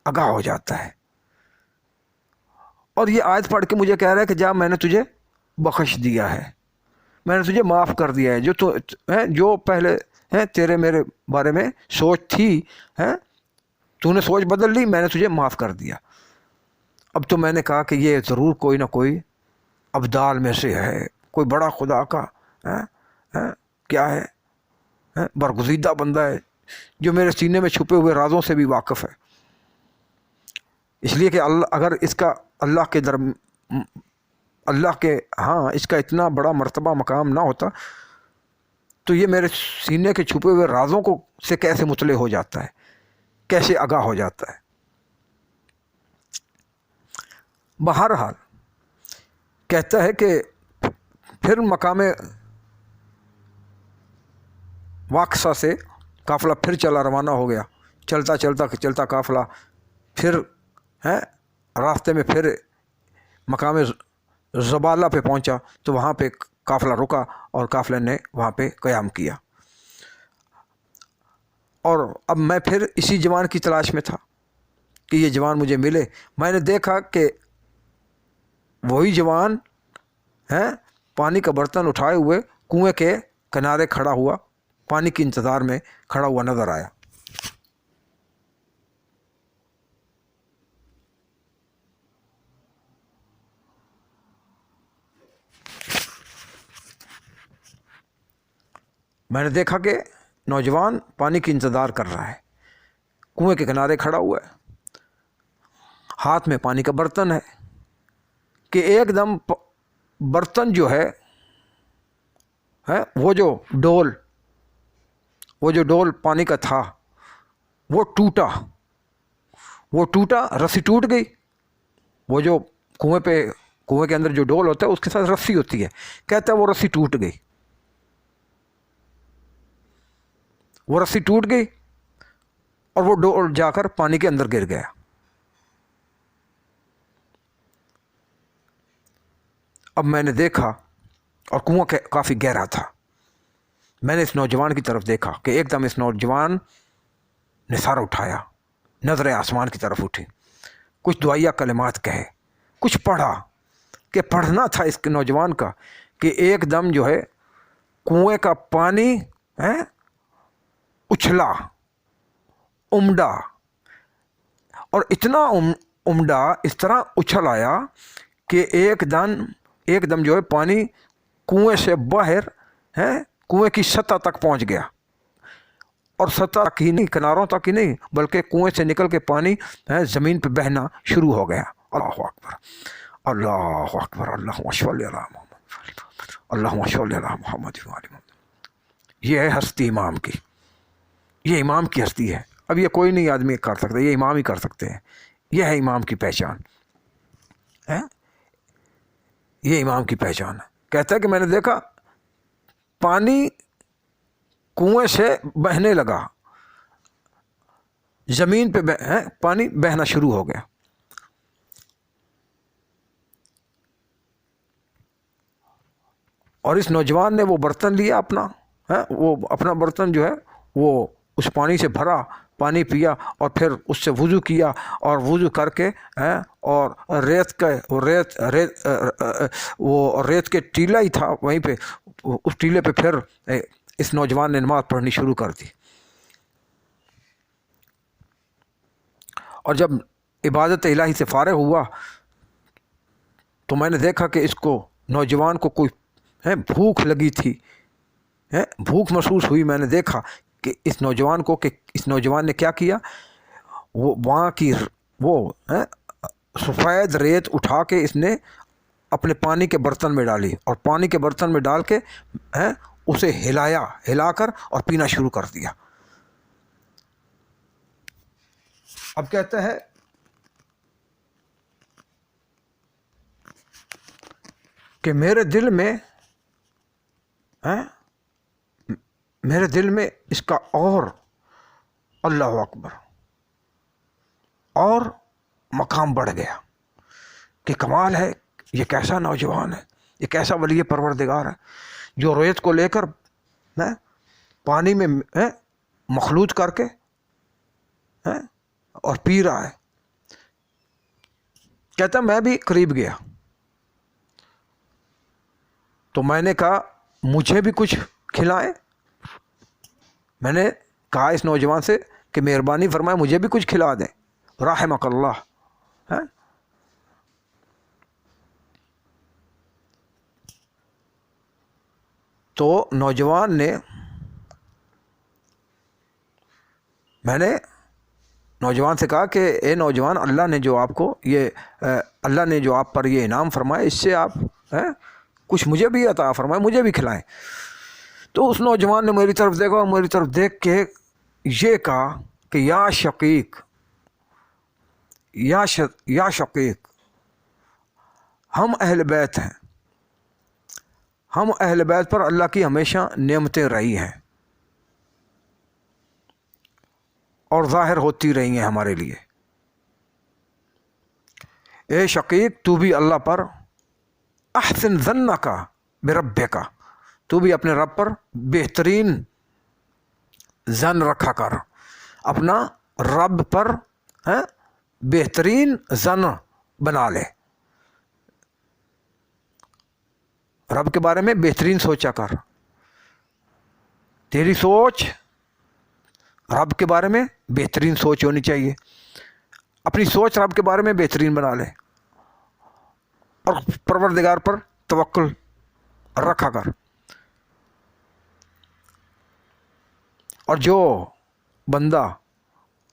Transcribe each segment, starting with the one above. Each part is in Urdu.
آگاہ ہو جاتا ہے. اور یہ آیت پڑھ کے مجھے کہہ رہا ہے کہ جا میں نے تجھے بخش دیا ہے, میں نے تجھے معاف کر دیا ہے. جو پہلے تیرے میرے بارے میں سوچ تھی, تو نے سوچ بدل لی, میں نے تجھے معاف کر دیا. اب تو میں نے کہا کہ یہ ضرور کوئی نہ کوئی ابدال میں سے ہے, کوئی بڑا خدا کا کیا ہے, برگزیدہ بندہ ہے جو میرے سینے میں چھپے ہوئے رازوں سے بھی واقف ہے. اس لیے کہ اگر اس کا اللہ کے ہاں اس کا اتنا بڑا مرتبہ مقام نہ ہوتا تو یہ میرے سینے کے چھپے ہوئے رازوں کو سے کیسے مطلع ہو جاتا ہے, کیسے آگاہ ہو جاتا ہے. بہرحال کہتا ہے کہ پھر مقام واقصہ سے قافلہ پھر چلا روانہ ہو گیا. چلتا قافلہ پھر راستے میں پھر مقام زبالہ پہ پہنچا تو وہاں پہ قافلہ رکا اور قافلے نے وہاں پہ قیام کیا. اور اب میں پھر اسی جوان کی تلاش میں تھا کہ یہ جوان مجھے ملے. میں نے دیکھا کہ وہی جوان پانی کا برتن اٹھائے ہوئے کنویں کے کنارے کھڑا ہوا, پانی کے انتظار میں کھڑا ہوا نظر آیا. میں نے دیکھا کہ نوجوان پانی کی انتظار کر رہا ہے, کنویں کے کنارے کھڑا ہوا ہے, ہاتھ میں پانی کا برتن ہے کہ ایک دم برتن جو ہے وہ جو ڈول پانی کا تھا وہ ٹوٹا, رسی ٹوٹ گئی. وہ جو کنویں کے اندر جو ڈول ہوتا ہے اس کے ساتھ رسی ہوتی ہے, کہتا ہے وہ رسی ٹوٹ گئی. وہ رسی ٹوٹ گئی اور وہ ڈول جا کر پانی کے اندر گر گیا. اب میں نے دیکھا اور کنواں کافی گہرا تھا. میں نے اس نوجوان کی طرف دیکھا کہ ایک دم اس نوجوان نے سر اٹھایا, نظریں آسمان کی طرف اٹھی, کچھ دعائیہ کلمات کہے, کچھ پڑھا کہ پڑھنا تھا اس کے نوجوان کا کہ ایک دم جو ہے کنویں کا پانی اچھلا, امڈا, اور اتنا امڈا اس طرح اچھل آیا کہ ایک دم جو ہے پانی کنویں سے باہر کنویں کی سطح تک پہنچ گیا. اور سطح تک ہی نہیں, کناروں تک ہی نہیں, بلکہ کنویں سے نکل کے پانی زمین پہ بہنا شروع ہو گیا. اللہ اکبر, اللہ اکبر, اللہم صلی علی محمد, اللہم صلی علی محمد. یہ ہے ہستی امام کی, یہ امام کی ہستی ہے. اب یہ کوئی نہیں آدمی کر سکتا, یہ امام ہی کر سکتے ہیں. یہ ہے امام کی پہچان, یہ امام کی پہچان ہے. کہتا ہے کہ میں نے دیکھا پانی کنویں سے بہنے لگا, زمین پہ پانی بہنا شروع ہو گیا. اور اس نوجوان نے وہ برتن لیا اپنا, وہ اپنا برتن جو ہے وہ اس پانی سے بھرا, پانی پیا اور پھر اس سے وضو کیا, اور وضو کر کے اور ریت کے ٹیلا ہی تھا وہیں پہ, اس ٹیلے پہ پھر اس نوجوان نے نماز پڑھنی شروع کر دی. اور جب عبادت الہی سے فارغ ہوا تو میں نے دیکھا کہ اس کو نوجوان کو کوئی بھوک لگی تھی, بھوک محسوس ہوئی. میں نے دیکھا کہ اس نوجوان نے کیا کیا, وہ وہاں کی سفید ریت اٹھا کے اس نے اپنے پانی کے برتن میں ڈالی, اور پانی کے برتن میں ڈال کے اسے ہلا کر اور پینا شروع کر دیا. اب کہتا ہے کہ میرے دل میں اس کا اور اللہ اکبر اور مقام بڑھ گیا کہ کمال ہے, یہ کیسا نوجوان ہے, یہ کیسا ولی پروردگار ہے جو ریت کو لے کر پانی میں مخلوط کر کے اور پی رہا ہے. کہتا میں بھی قریب گیا تو میں نے کہا مجھے بھی کچھ کھلائیں. میں نے کہا اس نوجوان سے کہ مہربانی فرمائے مجھے بھی کچھ کھلا دیں، رحمک اللہ. تو نوجوان نے، میں نے نوجوان سے کہا کہ اے نوجوان، اللہ نے جو آپ پر یہ انعام فرمائے، اس سے آپ کچھ مجھے بھی عطا فرمائے، مجھے بھی کھلائیں. تو اس نوجوان نے میری طرف دیکھا اور میری طرف دیکھ کے یہ کہا کہ یا شقیق، یا شقیق، ہم اہل بیت ہیں، ہم اہل بیت پر اللہ کی ہمیشہ نعمتیں رہی ہیں اور ظاہر ہوتی رہی ہیں ہمارے لیے. اے شقیق، تو بھی اللہ پر احسن ظنک بربک، تو بھی اپنے رب پر بہترین ظن رکھا کر، اپنا رب پر بہترین ظن بنا لے، رب کے بارے میں بہترین سوچا کر. تیری سوچ رب کے بارے میں بہترین سوچ ہونی چاہیے، اپنی سوچ رب کے بارے میں بہترین بنا لے اور پروردگار پر توکل رکھا کر. اور جو بندہ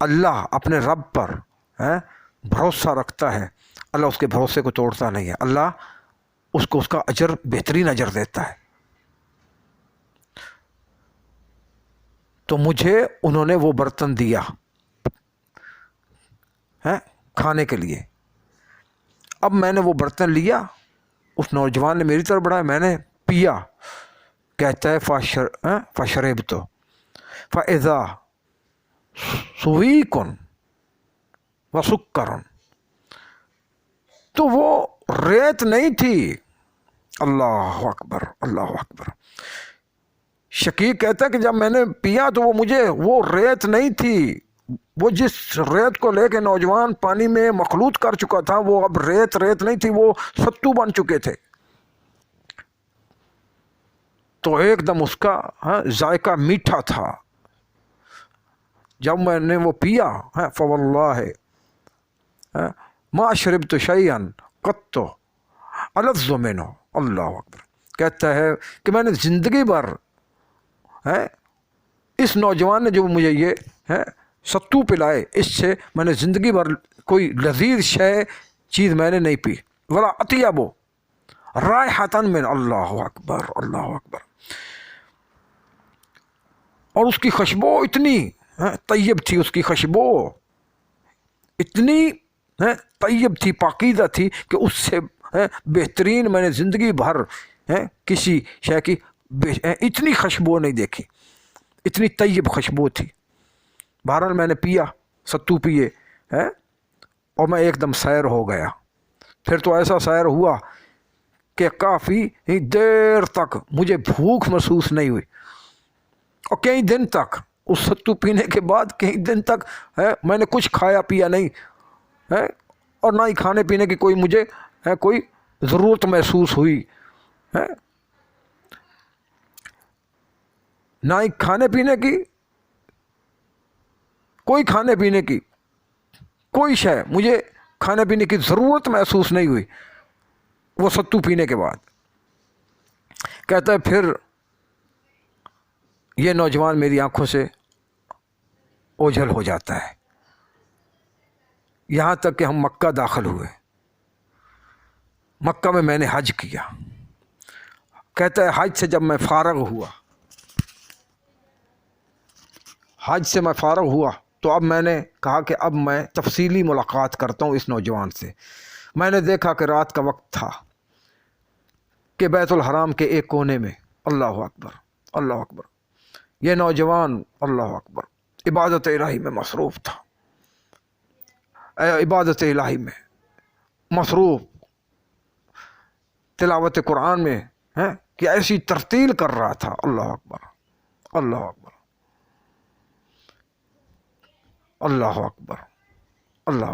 اللہ اپنے رب پر بھروسہ رکھتا ہے، اللہ اس کے بھروسے کو توڑتا نہیں ہے، اللہ اس کو اس کا اجر، بہترین اجر دیتا ہے. تو مجھے انہوں نے وہ برتن دیا کھانے کے لیے. اب میں نے وہ برتن لیا، اس نوجوان نے میری طرف بڑھایا، میں نے پیا. کہتا ہے فشربت فاذا سویق وسکر، تو وہ ریت نہیں تھی. اللہ اکبر، اللہ اکبر. شقیق کہتا ہے کہ جب میں نے پیا تو وہ ریت نہیں تھی، وہ جس ریت کو لے کے نوجوان پانی میں مخلوط کر چکا تھا، وہ اب ریت نہیں تھی، وہ ستو بن چکے تھے. تو ایک دم اس کا ذائقہ میٹھا تھا. جب میں نے وہ پیا، فواللہ ما شربت شیئا قط الذ منہ. اللہ اکبر. کہتا ہے کہ میں نے زندگی بھر اس نوجوان نے جو مجھے یہ ستو پلائے، اس سے میں نے زندگی بھر کوئی لذیذ چیز میں نے نہیں پی. ولا اطیب رائحۃ من. اللہ اکبر، اللہ اکبر. اور اس کی خوشبو اتنی طیب تھی، اس کی خوشبو اتنی طیب تھی، پاکیزہ تھی کہ اس سے بہترین میں نے زندگی بھر کسی شے کی اتنی خوشبو نہیں دیکھی، اتنی طیب خوشبو تھی. بہرحال میں نے پیا، ستو پیے، اور میں ایک دم سیر ہو گیا. پھر تو ایسا سیر ہوا کہ کافی دیر تک مجھے بھوک محسوس نہیں ہوئی، اور کئی دن تک اس ستو پینے کے بعد کئی دن تک میں نے کچھ کھایا پیا نہیں، اور نہ ہی کھانے پینے کی مجھے کوئی ضرورت محسوس ہوئی، نہ ہی کھانے پینے کی کوئی شے مجھے کھانے پینے کی ضرورت محسوس نہیں ہوئی وہ ستو پینے کے بعد. کہتا ہے پھر یہ نوجوان میری آنکھوں سے اوجھل ہو جاتا ہے، یہاں تک کہ ہم مکہ داخل ہوئے. مکہ میں نے حج کیا. کہتا ہے حج سے جب میں فارغ ہوا تو اب میں نے کہا کہ اب میں تفصیلی ملاقات کرتا ہوں اس نوجوان سے. میں نے دیکھا کہ رات کا وقت تھا کہ بیت الحرام کے ایک کونے میں، اللہ اکبر، اللہ اکبر، یہ نوجوان اللہ اکبر عبادت الہی میں مصروف تھا، عبادت الہی میں مصروف، تلاوت قرآن میں کہ ایسی ترتیل کر رہا تھا. اللہ اکبر، اللہ اکبر، اللہ اکبر، اللہ